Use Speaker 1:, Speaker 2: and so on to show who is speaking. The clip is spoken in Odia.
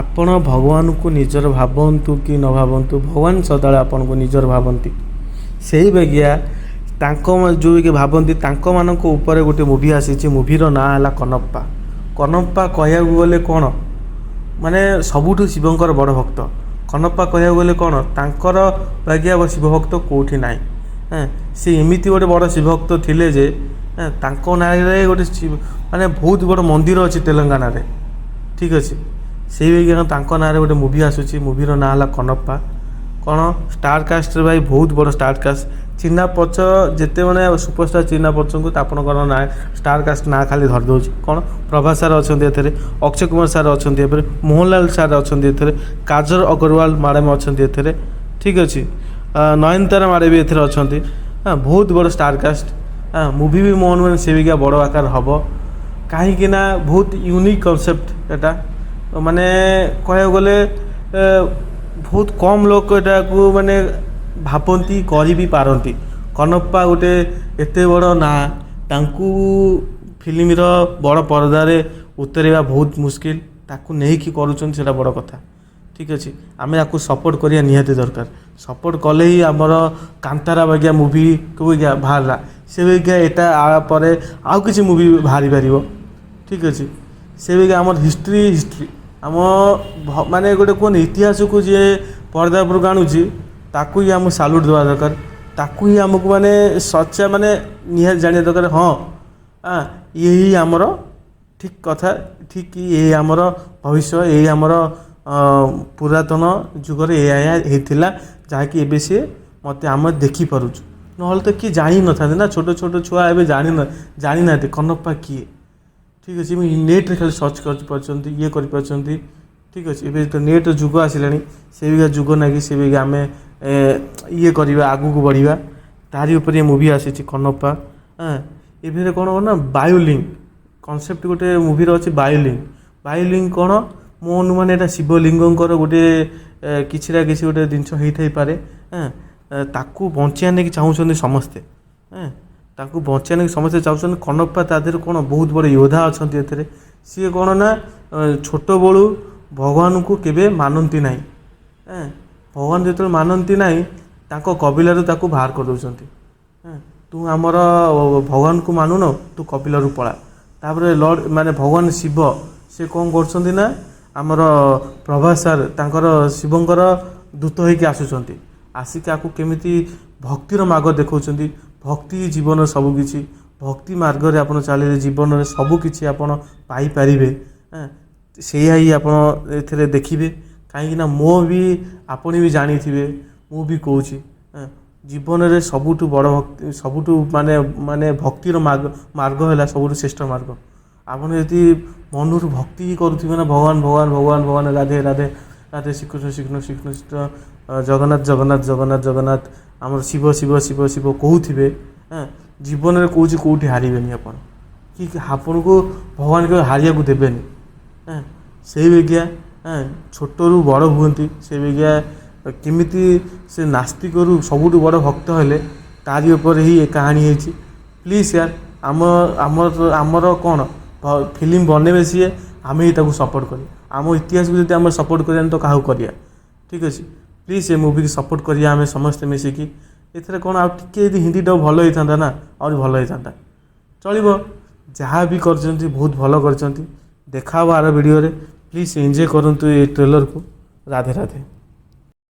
Speaker 1: ଆପଣ ଭଗବାନଙ୍କୁ ନିଜର ଭାବନ୍ତୁ କି ନ ଭାବନ୍ତୁ, ଭଗବାନ ସଦାବେଳେ ଆପଣଙ୍କୁ ନିଜର ଭାବନ୍ତି। ସେଇ ବାଗିଆ ତାଙ୍କ ଯେଉଁକି ଭାବନ୍ତି ତାଙ୍କମାନଙ୍କ ଉପରେ ଗୋଟେ ମୁଭି ଆସିଛି। ମୁଭିର ନାଁ ହେଲା କନପ୍ପା। କନପ୍ପା କହିବାକୁ ଗଲେ କ'ଣ, ମାନେ ସବୁଠୁ ଶିବଙ୍କର ବଡ଼ ଭକ୍ତ। କନପ୍ପା କହିବାକୁ ଗଲେ କ'ଣ, ତାଙ୍କର ବାଗିଆ ଶିବ ଭକ୍ତ କେଉଁଠି ନାହିଁ। ସେ ଏମିତି ଗୋଟେ ବଡ଼ ଶିବଭକ୍ତ ଥିଲେ ଯେ ତାଙ୍କ ନାଁରେ ଗୋଟେ ମାନେ ବହୁତ ବଡ଼ ମନ୍ଦିର ଅଛି ତେଲେଙ୍ଗାନାରେ, ଠିକ୍ ଅଛି। ସେଇ ବାଗିଆ ତାଙ୍କ ନାଁରେ ଗୋଟେ ମୁଭି ଆସୁଛି। ମୁଭିର ନାଁ ହେଲା କନପ୍ପା। କ'ଣ ଷ୍ଟାର କାଷ୍ଟରେ ଭାଇ ବହୁତ ବଡ଼ ଷ୍ଟାର କାଷ୍ଟ। ଚିହ୍ନା ପଛ ଯେତେ ମାନେ ସୁପରଷ୍ଟାର ଚିହ୍ନା ପଛଙ୍କୁ ଆପଣଙ୍କର ନାଁ ଷ୍ଟାର କାଷ୍ଟ ନାଁ ଖାଲି ଧରିଦେଉଛି। କ'ଣ ପ୍ରଭାସ ସାର୍ ଅଛନ୍ତି ଏଥିରେ, ଅକ୍ଷୟ କୁମାର ସାର୍ ଅଛନ୍ତି ଏଥିରେ, ମୋହନଲାଲ ସାର୍ ଅଛନ୍ତି ଏଥିରେ, କାଜଲ ଅଗ୍ରୱାଲ ମ୍ୟାଡ଼ାମ୍ ଅଛନ୍ତି ଏଥିରେ, ଠିକ୍ ଅଛି। ନୟନତାରା ମ୍ୟାଡ଼ାମ୍ ବି ଏଥିରେ ଅଛନ୍ତି। ବହୁତ ବଡ଼ ଷ୍ଟାର କାଷ୍ଟ। ମୁଭି ବି ମୋ ଅନୁମାନ ସେବିକା ବଡ଼ ଆକାର ହେବ, କାହିଁକି ନା ବହୁତ ୟୁନିକ୍ କନସେପ୍ଟ ଏଟା। ମାନେ କହିବାକୁ ଗଲେ ବହୁତ କମ୍ ଲୋକ ଏଟାକୁ ମାନେ ଭାବନ୍ତି, କରି ବି ପାରନ୍ତି। କନପ୍ପା ଗୋଟେ ଏତେ ବଡ଼ ନାଁ, ତାଙ୍କୁ ଫିଲ୍ମର ବଡ଼ ପରଦାରେ ଉତରେଇବା ବହୁତ ମୁସ୍କିଲ। ତାକୁ ନେଇକି କରୁଛନ୍ତି ସେଇଟା ବଡ଼ କଥା, ଠିକ୍ ଅଛି। ଆମେ ତାକୁ ସପୋର୍ଟ କରିବା ନିହାତି ଦରକାର। ସପୋର୍ଟ କଲେ ହିଁ ଆମର କାନ୍ତାରା ବାଗିଆ ମୁଭି ବାହାରିଲା, ସେ ବାଗିଆ ଏଇଟା ପରେ ଆଉ କିଛି ମୁଭି ବାହାରି ପାରିବ, ଠିକ୍ ଅଛି। ସେ ବାଗିଆ ଆମର ହିଷ୍ଟ୍ରି ଆମ ମାନେ ଗୋଟେ କୁହନି ଇତିହାସକୁ ଯିଏ ପରଦା ଉପରକୁ ଆଣୁଛି ତାକୁ ହିଁ ଆମକୁ ସାଲ୍ୟୁଟ୍ ଦେବା ଦରକାର। ତାକୁ ହିଁ ଆମକୁ ମାନେ ସଚ୍ଚା ମାନେ ନିହାତି ଜାଣିବା ଦରକାର। ହଁ ଇଏ ହିଁ ଆମର ଠିକ୍ କଥା, ଠିକ୍ ଏଇ ଆମର ଭବିଷ୍ୟ, ଏଇ ଆମର ପୁରାତନ ଯୁଗରେ ଏଇଆ ହେଇଥିଲା, ଯାହାକି ଏବେ ସିଏ ମୋତେ ଆମେ ଦେଖିପାରୁଛୁ। ନହେଲେ ତ କିଏ ଜାଣିନଥାନ୍ତି ନା, ଛୋଟ ଛୋଟ ଛୁଆ ଏବେ ଜାଣିନାହାନ୍ତି କନପ୍ପା କିଏ, ଠିକ୍ ଅଛି। ନେଟ୍ରେ ଖାଲି ସର୍ଚ୍ଚ କରିପାରୁଛନ୍ତି, ଇଏ କରିପାରୁଛନ୍ତି, ଠିକ୍ ଅଛି। ଏବେ ତ ନେଟ୍ର ଯୁଗ ଆସିଲାଣି, ସେବିକା ଯୁଗ ନାଗି ସେବିକା ଆମେ ଇଏ କରିବା, ଆଗକୁ ବଢ଼ିବା। ତାରି ଉପରେ ମୁଭି ଆସିଛି କନପ୍ପା। ଏଥିରେ କ'ଣ ନା ବାୟୁଲିଙ୍ଗ କନସେପ୍ଟ ଗୋଟେ ମୁଭିର ଅଛି। ବାୟୁଲିଙ୍ଗ କ'ଣ, ମୋ ଅନୁମାନ ଏଇଟା ଶିବଲିଙ୍ଗଙ୍କର ଗୋଟେ କିଛି ନା କିଛି ଗୋଟେ ଜିନିଷ ହେଇଥାଇପାରେ। ତାକୁ ବଞ୍ଚିବା ନେଇକି ଚାହୁଁଛନ୍ତି ସମସ୍ତେ। ତାକୁ ବଞ୍ଚିବା ନେଇକି ସମସ୍ତେ ଚାହୁଁଛନ୍ତି। କନପ୍ପା ତା ଦେହରେ କ'ଣ ବହୁତ ବଡ଼ ୟୋଦ୍ଧା ଅଛନ୍ତି ଏଥିରେ। ସିଏ କ'ଣ ନା ଛୋଟବେଳୁ ଭଗବାନଙ୍କୁ କେବେ ମାନନ୍ତି ନାହିଁ। ଭଗବାନ ଯେତେବେଳେ ମାନନ୍ତି ନାହିଁ, ତାଙ୍କ କବିଲାରୁ ତାକୁ ବାହାର କରିଦେଉଛନ୍ତି। ତୁ ଆମର ଭଗବାନଙ୍କୁ ମାନୁନ, ତୁ କବିଲାରୁ ପଳା। ତାପରେ ଲର୍ଡ଼ ମାନେ ଭଗବାନ ଶିବ ସେ କ'ଣ କରୁଛନ୍ତି ନା, ଆମର ପ୍ରଭାସ ସାର୍ ତାଙ୍କର ଶିବଙ୍କର ଦୂତ ହେଇକି ଆସୁଛନ୍ତି। ଆସିକି ଆକୁ କେମିତି ଭକ୍ତିର ମାର୍ଗ ଦେଖାଉଛନ୍ତି। ଭକ୍ତି ଜୀବନର ସବୁକିଛି। ଭକ୍ତି ମାର୍ଗରେ ଆପଣ ଚାଲିଲେ ଜୀବନରେ ସବୁକିଛି ଆପଣ ପାଇପାରିବେ। ସେଇଆ ହିଁ ଆପଣ ଏଥିରେ ଦେଖିବେ। କାହିଁକିନା ମୋ ବି ଆପଣ ବି ଜାଣିଥିବେ, ମୁଁ ବି କହୁଛି ଜୀବନରେ ସବୁଠୁ ବଡ଼ ଭକ୍ତି, ସବୁଠୁ ମାନେ ଭକ୍ତିର ମାର୍ଗ ହେଲା ସବୁଠୁ ଶ୍ରେଷ୍ଠ ମାର୍ଗ। ଆପଣ ଯଦି ମନରୁ ଭକ୍ତି ହିଁ କରୁଥିବେ ନା, ଭଗବାନ ଭଗବାନ ଭଗବାନ ଭଗବାନ, ରାଧେ ରାଧେ ରାଧେ, ଶ୍ରୀକୃଷ୍ଣ ଶ୍ରୀକୃଷ୍ଣ ଶ୍ରୀକୃଷ୍ଣ, ଜଗନ୍ନାଥ ଜଗନ୍ନାଥ ଜଗନ୍ନାଥ ଜଗନ୍ନାଥ, ଆମର ଶିବ ଶିବ ଶିବ ଶିବ କହୁଥିବେ, ଜୀବନରେ କହୁଛି କେଉଁଠି ହାରିବେନି ଆପଣ, କି ଆପଣଙ୍କୁ ଭଗବାନ କେବେ ହାରିବାକୁ ଦେବେନି। ସେଇ ବାଗିଆ ଛୋଟରୁ ବଡ଼ ହୁଅନ୍ତି। ସେଇ ବାଗିଆ କେମିତି ସେ ନାସ୍ତିକରୁ ସବୁଠୁ ବଡ଼ ଭକ୍ତ ହେଲେ, ତାରି ଉପରେ ହିଁ ଏ କାହାଣୀ ହେଇଛି। ପ୍ଲିଜ୍ ୟାର ଆମର କ'ଣ ଫିଲ୍ମ ବନେଇବେ ସିଏ, ଆମେ ହିଁ ତାକୁ ସପୋର୍ଟ କରିବା। ଆମ ଇତିହାସକୁ ଯଦି ଆମେ ସପୋର୍ଟ କରିବାନି ତ କାହାକୁ କରିବା, ଠିକ୍ ଅଛି। ପ୍ଲିଜ୍ ଏ ମୁଭିକି ସପୋର୍ଟ କରିବା ଆମେ ସମସ୍ତେ ମିଶିକି। ଏଥିରେ କ'ଣ ଆଉ ଟିକେ ଯଦି ହିନ୍ଦୀଟା ଭଲ ହେଇଥାନ୍ତା ନା, ଆହୁରି ଭଲ ହେଇଥାନ୍ତା। ଚଳିବ, ଯାହା ବି କରିଛନ୍ତି ବହୁତ ଭଲ କରିଛନ୍ତି। ଦେଖା ହେବ ଆର ଭିଡ଼ିଓରେ। ପ୍ଲିଜ୍ ଏନ୍ଜୟ କରନ୍ତୁ ଏ ଟ୍ରେଲରକୁ। ରାଧେ ରାଧେ।